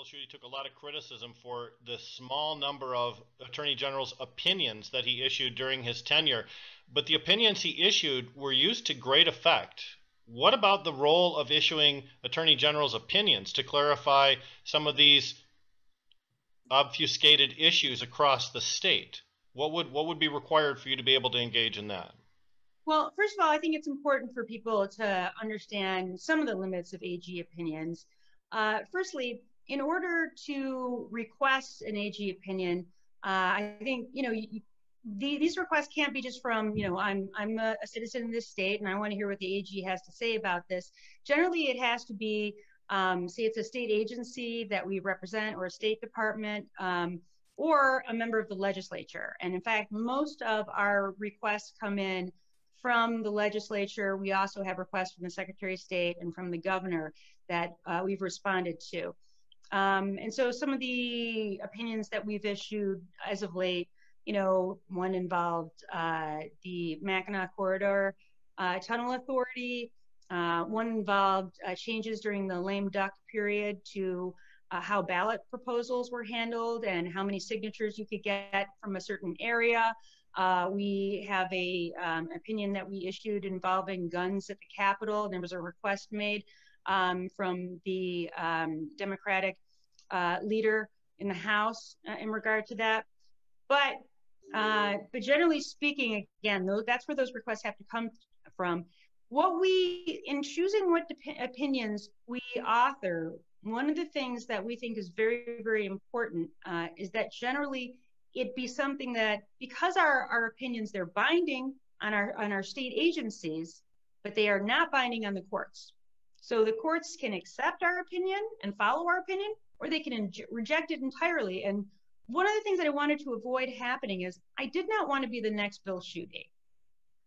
Bill Schuette took a lot of criticism for the small number of Attorney General's opinions that he issued during his tenure, but the opinions he issued were used to great effect. What about the role of issuing Attorney General's opinions to clarify some of these obfuscated issues across the state? What would be required for you to be able to engage in that? Well, first of all, I think it's important for people to understand some of the limits of AG opinions. Firstly, in order to request an AG opinion, I think these requests can't be just from I'm a citizen in this state and I want to hear what the AG has to say about this. Generally, it has to be say it's a state agency that we represent or a state department. Or a member of the legislature. And in fact, most of our requests come in from the legislature. We also have requests from the Secretary of State and from the governor that we've responded to. And so some of the opinions that we've issued as of late, one involved the Mackinac Corridor Tunnel Authority. One involved changes during the lame duck period to how ballot proposals were handled and how many signatures you could get from a certain area. We have a opinion that we issued involving guns at the Capitol. There was a request made from the Democratic leader in the House in regard to that. But generally speaking, again, that's where those requests have to come from. In choosing what opinions we author, one of the things that we think is very, very important is that generally it be something that, because our opinions, they're binding on our state agencies, but they are not binding on the courts. So the courts can accept our opinion and follow our opinion, or they can reject it entirely. And one of the things that I wanted to avoid happening is I did not want to be the next Bill Schuette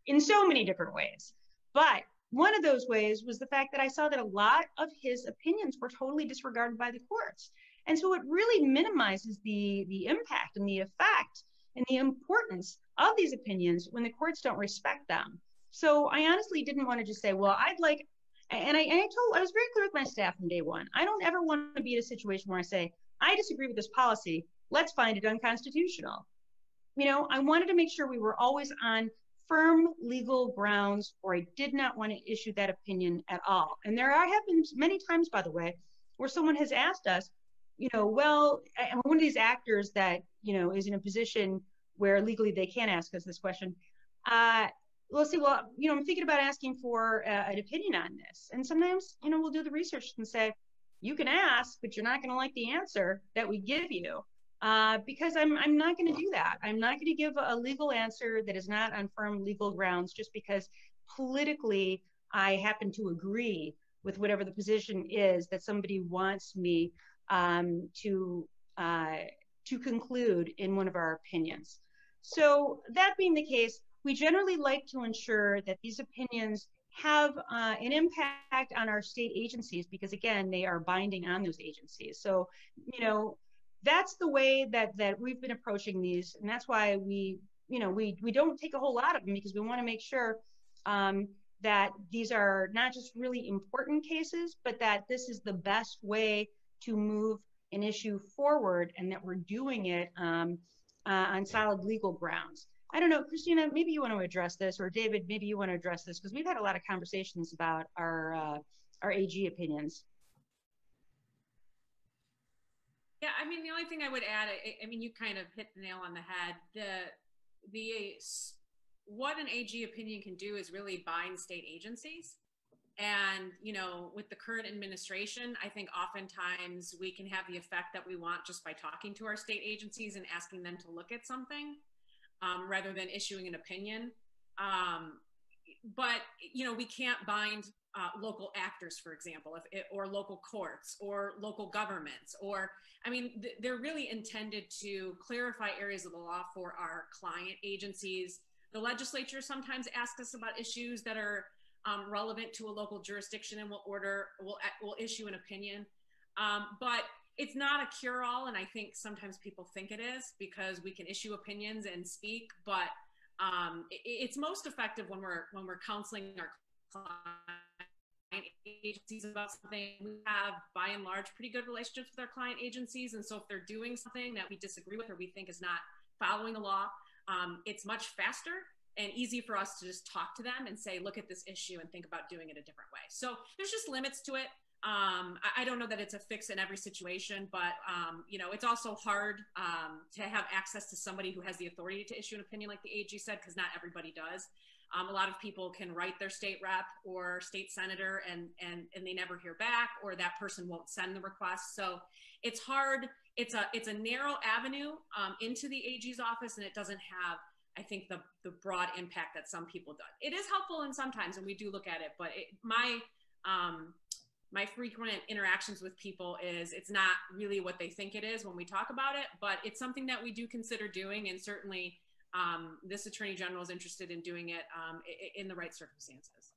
in so many different ways. But one of those ways was the fact that I saw that a lot of his opinions were totally disregarded by the courts. And so it really minimizes the impact and the effect and the importance of these opinions when the courts don't respect them. So I honestly didn't want to just say, well, I was very clear with my staff from day one. I don't ever want to be in a situation where I say, I disagree with this policy, let's find it unconstitutional. I wanted to make sure we were always on firm legal grounds, or I did not want to issue that opinion at all. And there have been many times, by the way, where someone has asked us, well, one of these actors that, is in a position where legally they can't ask us this question, we'll say, well, I'm thinking about asking for an opinion on this. And sometimes, we'll do the research and say, you can ask, but you're not going to like the answer that we give you. Because I'm not going to do that. I'm not going to give a legal answer that is not on firm legal grounds just because politically I happen to agree with whatever the position is that somebody wants me to conclude in one of our opinions. So that being the case, we generally like to ensure that these opinions have an impact on our state agencies because, again, they are binding on those agencies. So, that's the way that we've been approaching these, and that's why we don't take a whole lot of them, because we want to make sure that these are not just really important cases, but that this is the best way to move an issue forward, and that we're doing it on solid legal grounds. I don't know, Christina, maybe you want to address this, or David, maybe you want to address this, because we've had a lot of conversations about our AG opinions. Yeah, I mean, the only thing I would add, I mean, you kind of hit the nail on the head. What an AG opinion can do is really bind state agencies. And, with the current administration, I think oftentimes we can have the effect that we want just by talking to our state agencies and asking them to look at something rather than issuing an opinion. But, we can't bind local actors, for example, or local courts or local governments, they're really intended to clarify areas of the law for our client agencies. The legislature sometimes asks us about issues that are relevant to a local jurisdiction, and we'll issue an opinion. But it's not a cure-all, and I think sometimes people think it is, because we can issue opinions and speak, but it's most effective when we're counseling our client agencies about something, we have, by and large, pretty good relationships with our client agencies. And so if they're doing something that we disagree with or we think is not following the law, it's much faster and easy for us to just talk to them and say, look at this issue and think about doing it a different way. So there's just limits to it. I don't know that it's a fix in every situation, but you know, it's also hard to have access to somebody who has the authority to issue an opinion, like the AG said, because not everybody does. A lot of people can write their state rep or state senator and they never hear back, or that person won't send the request. So it's hard. It's a narrow avenue into the AG's office, and it doesn't have, I think, the broad impact that some people do. It is helpful in sometimes, and we do look at it, but my frequent interactions with people is it's not really what they think it is when we talk about it, but it's something that we do consider doing, and certainly this Attorney General is interested in doing it in the right circumstances.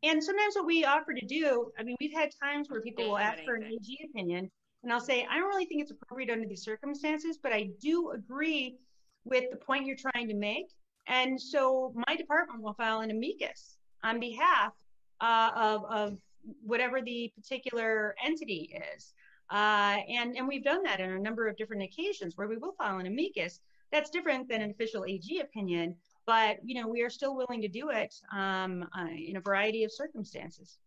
And sometimes what we offer to do, I mean, we've had times where people will ask for an AG opinion, and I'll say, I don't really think it's appropriate under these circumstances, but I do agree with the point you're trying to make. And so my department will file an amicus on behalf of whatever the particular entity is. And we've done that on a number of different occasions where we will file an amicus. That's different than an official AG opinion, but you know, we are still willing to do it in a variety of circumstances.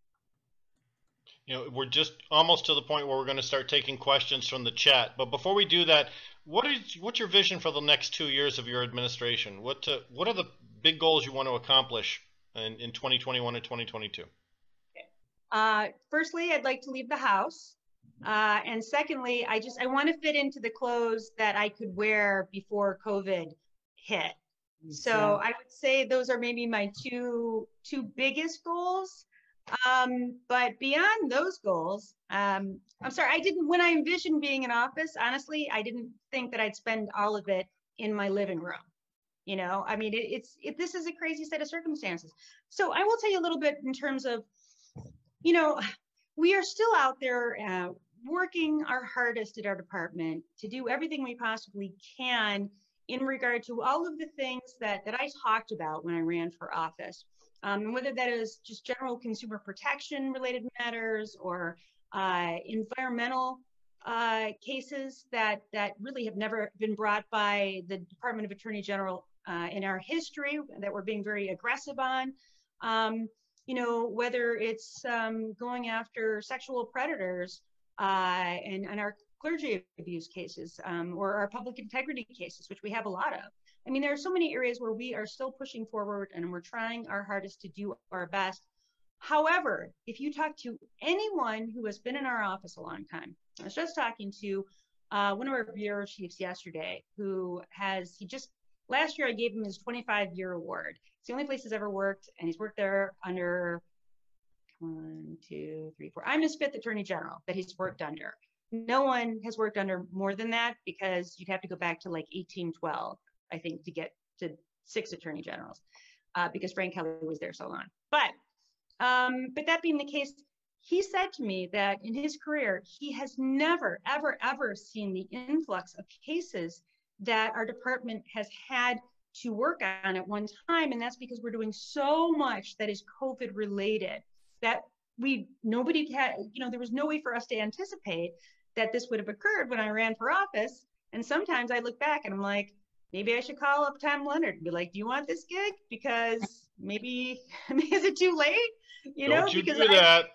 You know, we're just almost to the point where we're going to start taking questions from the chat. But before we do that, what's your vision for the next 2 years of your administration? What are the big goals you want to accomplish in 2021 and 2022? Firstly, I'd like to leave the House. And secondly, I want to fit into the clothes that I could wear before COVID hit. So I would say those are maybe my two biggest goals. But beyond those goals, I'm sorry, when I envisioned being in office, honestly, I didn't think that I'd spend all of it in my living room. You know, I mean, this is a crazy set of circumstances. So I will tell you a little bit in terms of, you know, we are still out there working our hardest at our department to do everything we possibly can in regard to all of the things that I talked about when I ran for office. Whether that is just general consumer protection related matters or environmental cases that really have never been brought by the Department of Attorney General in our history that we're being very aggressive on. You know, whether it's going after sexual predators and our clergy abuse cases or our public integrity cases, which we have a lot of. I mean, there are so many areas where we are still pushing forward and we're trying our hardest to do our best. However, if you talk to anyone who has been in our office a long time, I was just talking to one of our bureau chiefs yesterday last year I gave him his 25-year award. It's the only place he's ever worked, and he's worked there under 1, 2, 3, 4. I'm his 5th Attorney General that he's worked under. No one has worked under more than that because you'd have to go back to like 1812, I think, to get to 6 Attorney Generals because Frank Kelly was there so long. But that being the case, he said to me that in his career, he has never, ever, ever seen the influx of cases that our department has had to work on at one time. And that's because we're doing so much that is COVID related that nobody had, you know, there was no way for us to anticipate that this would have occurred when I ran for office. And sometimes I look back and I'm like, maybe I should call up Tom Leonard and be like, do you want this gig? Because maybe is it too late? You know, Don't you do that.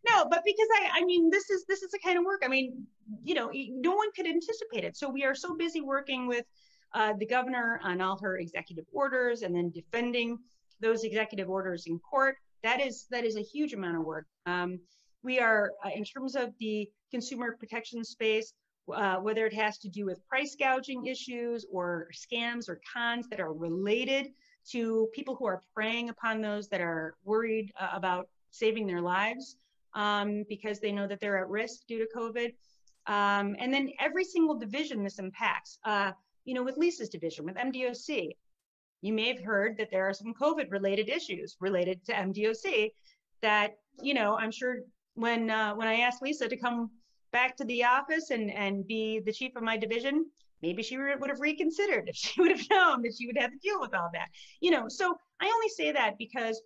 No, but because I mean, this is the kind of work, I mean, you know, no one could anticipate it. So we are so busy working with the governor on all her executive orders and then defending those executive orders in court. That is a huge amount of work. We are, in terms of the consumer protection space, whether it has to do with price gouging issues or scams or cons that are related to people who are preying upon those that are worried about saving their lives because they know that they're at risk due to COVID. And then every single division this impacts, you know, with Lisa's division, with MDOC, you may have heard that there are some COVID related issues related to MDOC that, you know, I'm sure when I asked Lisa to come back to the office and be the chief of my division, maybe she would have reconsidered if she would have known that she would have to deal with all that, you know. So I only say that because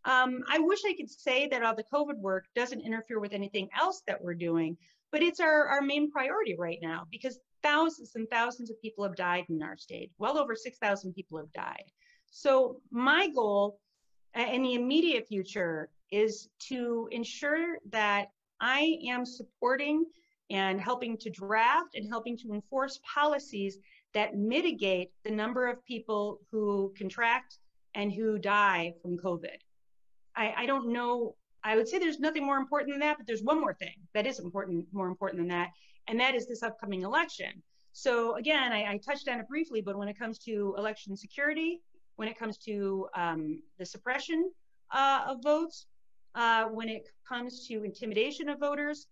I wish I could say that all the COVID work doesn't interfere with anything else that we're doing, but it's our main priority right now because thousands and thousands of people have died in our state. Well over 6,000 people have died. So my goal in the immediate future is to ensure that I am supporting and helping to draft and helping to enforce policies that mitigate the number of people who contract and who die from COVID. I don't know. I would say there's nothing more important than that, but there's one more thing that is more important than that, and that is this upcoming election. So again, I touched on it briefly, but when it comes to election security, when it comes to the suppression of votes, when it comes to intimidation of voters,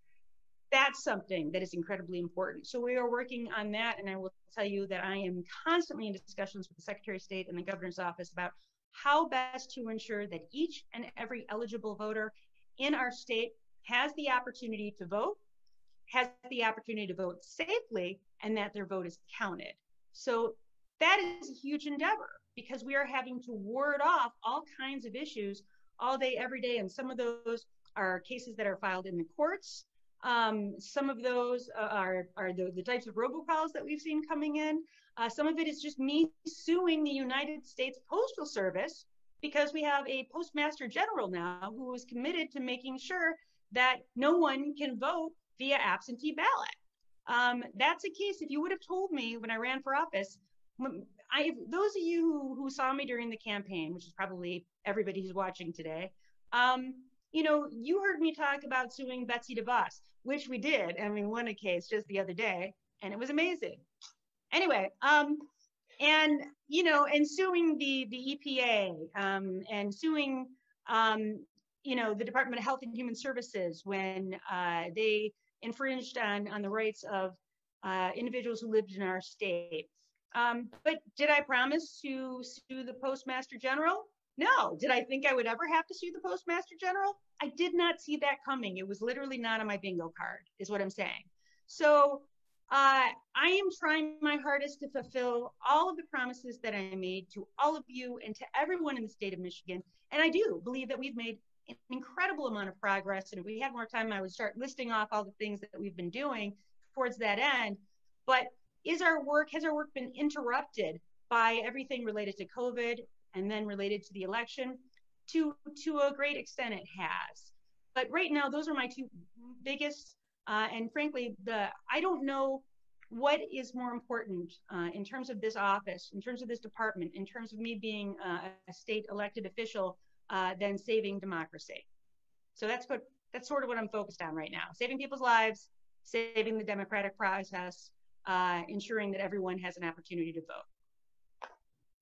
that's something that is incredibly important. So we are working on that, and I will tell you that I am constantly in discussions with the Secretary of State and the Governor's office about how best to ensure that each and every eligible voter in our state has the opportunity to vote, has the opportunity to vote safely, and that their vote is counted. So that is a huge endeavor because we are having to ward off all kinds of issues all day, every day. And some of those are cases that are filed in the courts. Some of those are the types of robocalls that we've seen coming in. Some of it is just me suing the United States Postal Service because we have a Postmaster General now who is committed to making sure that no one can vote via absentee ballot. That's a case, if you would have told me when I ran for office, those of you who saw me during the campaign, which is probably everybody who's watching today, you heard me talk about suing Betsy DeVos, which we did. I mean, won a case just the other day, and it was amazing. Anyway, and suing the EPA, and suing the Department of Health and Human Services when they infringed on the rights of individuals who lived in our state. But did I promise to sue the Postmaster General? No. Did I think I would ever have to sue the Postmaster General? I did not see that coming. It was literally not on my bingo card, is what I'm saying. So I am trying my hardest to fulfill all of the promises that I made to all of you and to everyone in the state of Michigan. And I do believe that we've made an incredible amount of progress. And if we had more time, I would start listing off all the things that we've been doing towards that end. But has our work been interrupted by everything related to COVID and then related to the election? To a great extent, it has. But right now, those are my two biggest, and frankly, I don't know what is more important in terms of this office, in terms of this department, in terms of me being a state elected official than saving democracy. So that's sort of what I'm focused on right now: saving people's lives, saving the democratic process, ensuring that everyone has an opportunity to vote.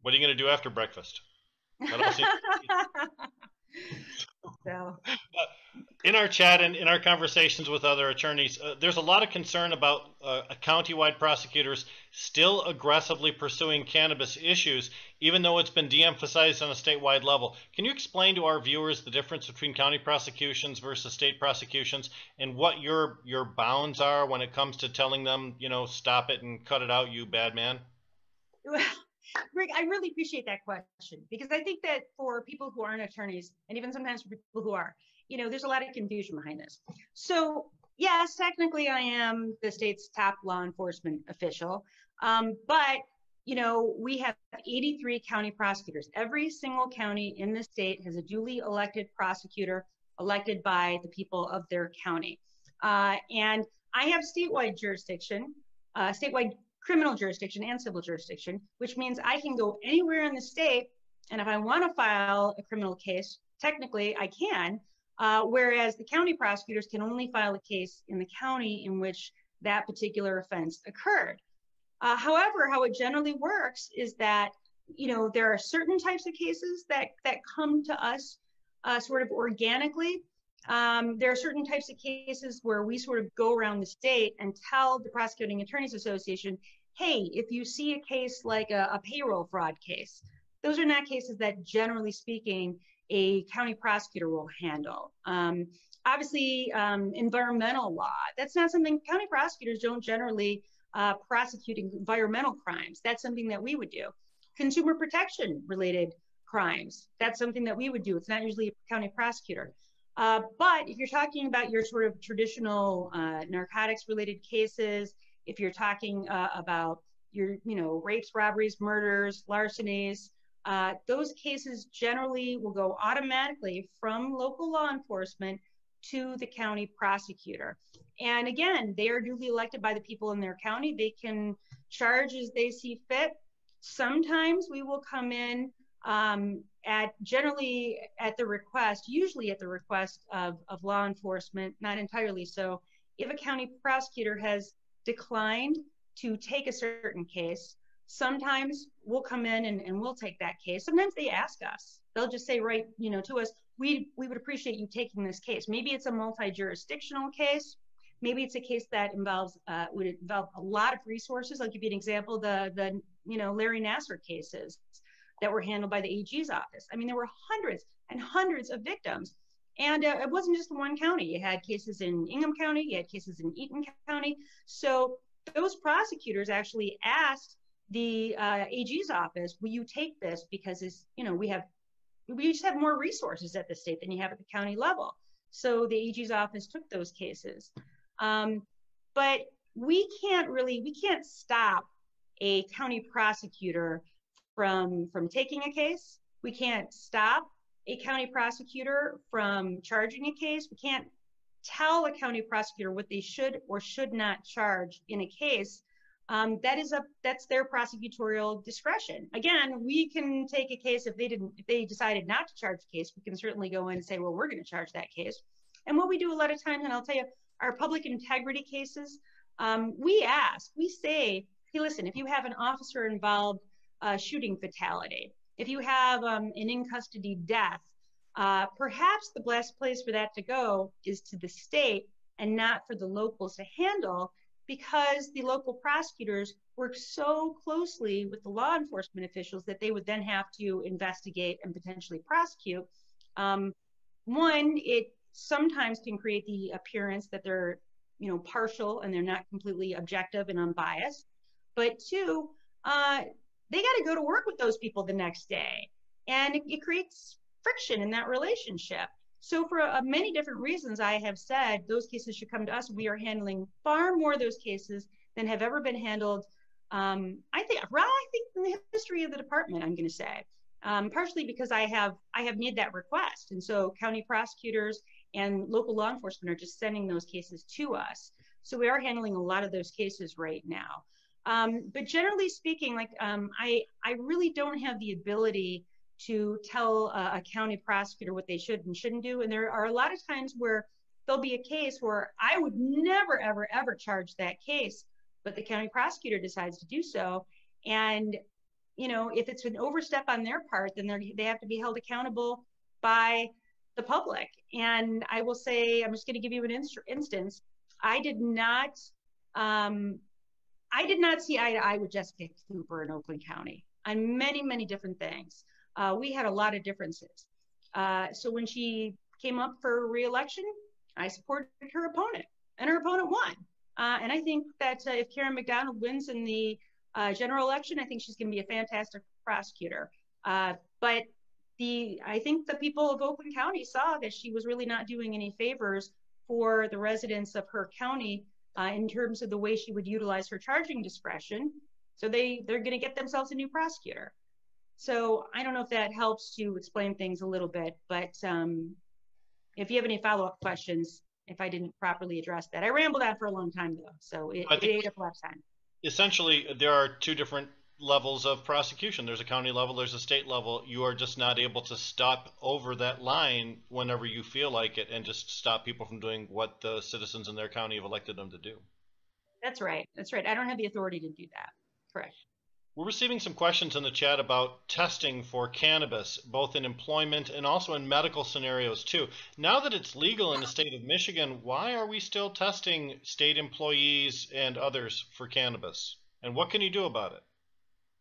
What are you going to do after breakfast? So. In our chat and in our conversations with other attorneys, there's a lot of concern about countywide prosecutors still aggressively pursuing cannabis issues, even though it's been de-emphasized on a statewide level. Can you explain to our viewers the difference between county prosecutions versus state prosecutions and what your bounds are when it comes to telling them, stop it and cut it out, you bad man? Well, Rick, I really appreciate that question because I think that for people who aren't attorneys, and even sometimes for people who are, there's a lot of confusion behind this. So yes, technically I am the state's top law enforcement official, but we have 83 county prosecutors. Every single county in the state has a duly elected prosecutor elected by the people of their county. And I have statewide jurisdiction, statewide criminal jurisdiction and civil jurisdiction, which means I can go anywhere in the state, and if I want to file a criminal case, technically I can, whereas the county prosecutors can only file a case in the county in which that particular offense occurred. However, how it generally works is that, there are certain types of cases that come to us sort of organically. There are certain types of cases where we sort of go around the state and tell the Prosecuting Attorneys Association, hey, if you see a case like a payroll fraud case, those are not cases that, generally speaking, a county prosecutor will handle. Obviously, environmental law, that's not something county prosecutors don't generally prosecute environmental crimes. That's something that we would do. Consumer protection related crimes. That's something that we would do. It's not usually a county prosecutor. But if you're talking about your sort of traditional narcotics related cases, if you're talking about your, rapes, robberies, murders, larcenies, those cases generally will go automatically from local law enforcement to the county prosecutor. And again, they are duly elected by the people in their county. They can charge as they see fit. Sometimes we will come in usually at the request of law enforcement, not entirely so. If a county prosecutor has declined to take a certain case, sometimes we'll come in and we'll take that case. Sometimes they ask us. They'll just say, right, to us, we would appreciate you taking this case. Maybe it's a multi-jurisdictional case. Maybe it's a case that would involve a lot of resources. I'll give you an example, the Larry Nassar cases that were handled by the AG's office. I mean, there were hundreds and hundreds of victims. And it wasn't just one county. You had cases in Ingham County, you had cases in Eaton County. So those prosecutors actually asked the AG's office, will you take this? Because we just have more resources at the state than you have at the county level. So the AG's office took those cases. But we can't stop a county prosecutor from taking a case. We can't stop a county prosecutor from charging a case. We can't tell a county prosecutor what they should or should not charge in a case. That's their prosecutorial discretion. Again, we can take a case if they decided not to charge the case. We can certainly go in and say, well, we're going to charge that case. And what we do a lot of times, and I'll tell you, our public integrity cases, we say, hey, listen, if you have an officer involved shooting fatality, if you have an in custody death, perhaps the best place for that to go is to the state and not for the locals to handle, because the local prosecutors work so closely with the law enforcement officials that they would then have to investigate and potentially prosecute. One, it sometimes can create the appearance that they're, partial and they're not completely objective and unbiased. But two, they got to go to work with those people the next day, and it creates friction in that relationship. So for many different reasons, I have said those cases should come to us. We are handling far more of those cases than have ever been handled. I think in the history of the department, I'm going to say, partially because I have made that request, and so county prosecutors and local law enforcement are just sending those cases to us. So we are handling a lot of those cases right now. But generally speaking, I really don't have the ability to tell a county prosecutor what they should and shouldn't do. And there are a lot of times where there'll be a case where I would never, ever, ever charge that case, but the county prosecutor decides to do so. And, if it's an overstep on their part, then they have to be held accountable by the public. And I will say, I'm just going to give you an instance. I did not see eye to eye with Jessica Cooper in Oakland County on many, many different things. We had a lot of differences. So when she came up for re-election, I supported her opponent, and her opponent won. And I think that if Karen McDonald wins in the general election, I think she's going to be a fantastic prosecutor. But I think the people of Oakland County saw that she was really not doing any favors for the residents of her county in terms of the way she would utilize her charging discretion. So they're going to get themselves a new prosecutor. So I don't know if that helps to explain things a little bit, but if you have any follow-up questions, if I didn't properly address that. I rambled on for a long time though, so it ate up a lot of time. Essentially, there are two different levels of prosecution. There's a county level, there's a state level. You are just not able to stop over that line whenever you feel like it and just stop people from doing what the citizens in their county have elected them to do. That's right. I don't have the authority to do that. Correct. We're receiving some questions in the chat about testing for cannabis, both in employment and also in medical scenarios too. Now that it's legal in the state of Michigan, why are we still testing state employees and others for cannabis? And what can you do about it?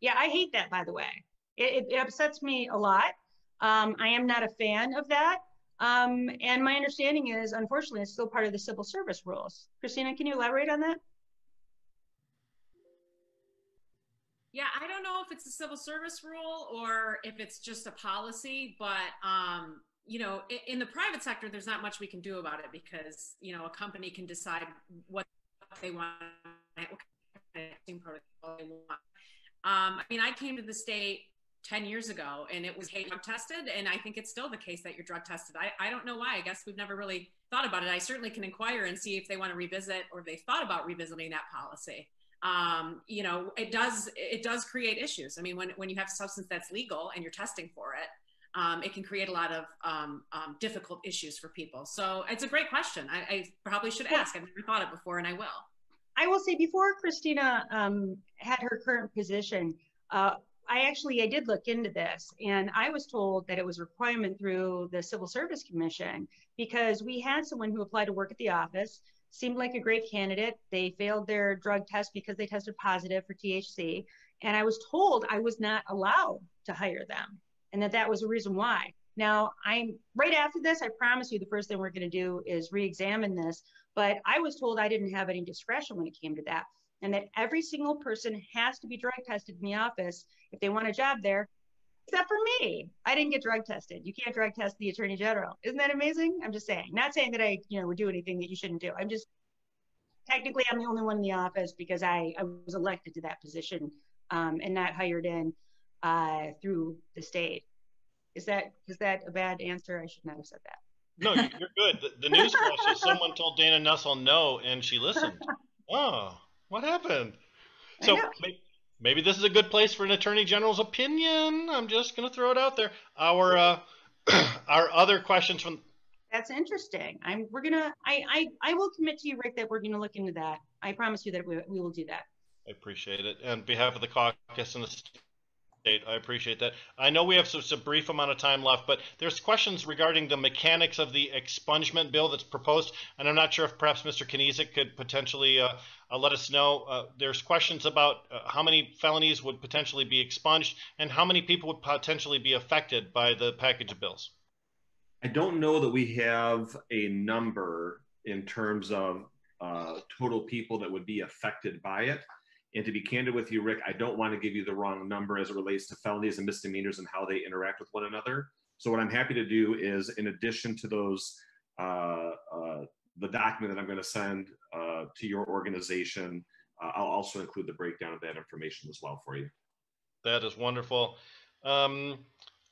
Yeah, I hate that, by the way. It upsets me a lot. I am not a fan of that. And my understanding is, unfortunately, it's still part of the civil service rules. Christina, can you elaborate on that? Yeah, I don't know if it's a civil service rule or if it's just a policy, but in the private sector, there's not much we can do about it because a company can decide what they want, what kind of testing protocol they want. I mean, I came to the state 10 years ago and it was, hey, drug tested, and I think it's still the case that you're drug tested. I don't know why. I guess we've never really thought about it. I certainly can inquire and see if they want to revisit or if they thought about revisiting that policy. It does create issues. I mean, when you have a substance that's legal and you're testing for it, it can create a lot of difficult issues for people. So it's a great question. I probably should ask. I've never thought it before, and I will. I will say, before Christina had her current position, I did look into this, and I was told that it was a requirement through the Civil Service Commission, because we had someone who applied to work at the office, seemed like a great candidate. They failed their drug test because they tested positive for THC. And I was told I was not allowed to hire them, and that was the reason why. Now, I'm right after this, I promise you the first thing we're going to do is re-examine this. But I was told I didn't have any discretion when it came to that, and that every single person has to be drug tested in the office if they want a job there, except for me. I didn't get drug tested. You can't drug test the Attorney General. Isn't that amazing? I'm just saying. Not saying that I, would do anything that you shouldn't do. I'm just, technically, I'm the only one in the office because I was elected to that position and not hired in through the state. Is that a bad answer? I should not have said that. No, you're good. The news flash is someone told Dana Nussel no, and she listened. Oh, what happened? So maybe this is a good place for an Attorney General's opinion. I'm just going to throw it out there. Our other questions from. That's interesting. I will commit to you, Rick, that we're going to look into that. I promise you that we will do that. I appreciate it. On behalf of the caucus and the state, I appreciate that. I know we have just a brief amount of time left, but there's questions regarding the mechanics of the expungement bill that's proposed, and I'm not sure if perhaps Mr. Kniezek could potentially let us know. There's questions about how many felonies would potentially be expunged and how many people would potentially be affected by the package of bills. I don't know that we have a number in terms of total people that would be affected by it. And to be candid with you, Rick, I don't want to give you the wrong number as it relates to felonies and misdemeanors and how they interact with one another. So what I'm happy to do is, in addition to those, the document that I'm going to send to your organization, I'll also include the breakdown of that information as well for you. That is wonderful.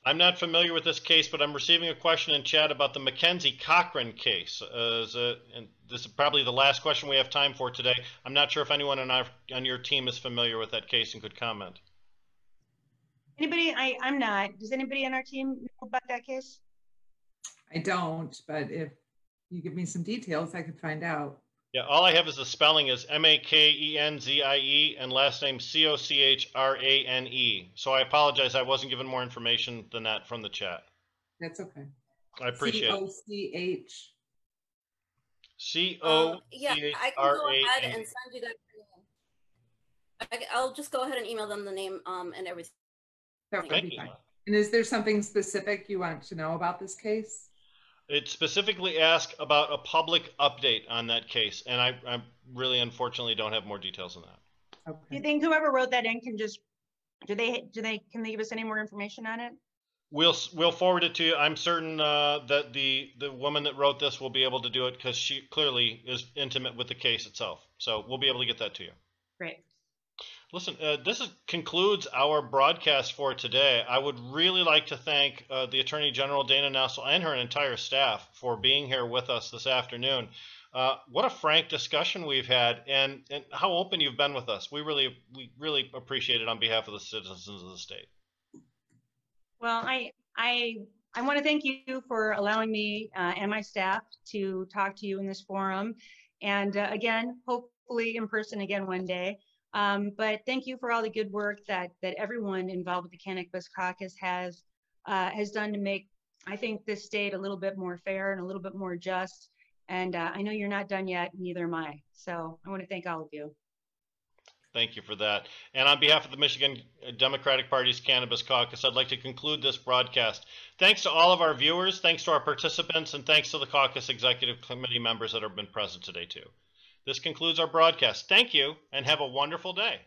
I'm not familiar with this case, but I'm receiving a question in chat about the Mackenzie Cochran case. And this is probably the last question we have time for today. I'm not sure if anyone on your team is familiar with that case and could comment. Anybody? I'm not. Does anybody on our team know about that case? I don't, but if you give me some details, I could find out. Yeah, all I have is the spelling is M-A-K-E-N-Z-I-E and last name C-O-C-H-R-A-N-E. So I apologize, I wasn't given more information than that from the chat. That's okay. I appreciate it. C-O-C-H. C-O-C-H-R-A-N-E. Yeah, I can go ahead and send you that. I'll just go ahead and email them the name and everything. That would be fine. And is there something specific you want to know about this case? It specifically asked about a public update on that case, and I really unfortunately don't have more details on that. Okay. Do you think whoever wrote that in can just can they give us any more information on it? We'll forward it to you. I'm certain that the woman that wrote this will be able to do it because she clearly is intimate with the case itself. So we'll be able to get that to you. Great. Listen, this concludes our broadcast for today. I would really like to thank the Attorney General, Dana Nussel, and her entire staff for being here with us this afternoon. What a frank discussion we've had, and how open you've been with us. We really appreciate it on behalf of the citizens of the state. Well, I want to thank you for allowing me and my staff to talk to you in this forum, and again, hopefully in person again one day. But thank you for all the good work that everyone involved with the Cannabis Caucus has done to make, I think, this state a little bit more fair and a little bit more just. And I know you're not done yet, neither am I. So I want to thank all of you. Thank you for that. And on behalf of the Michigan Democratic Party's Cannabis Caucus, I'd like to conclude this broadcast. Thanks to all of our viewers, thanks to our participants, and thanks to the caucus executive committee members that have been present today too. This concludes our broadcast. Thank you, and have a wonderful day.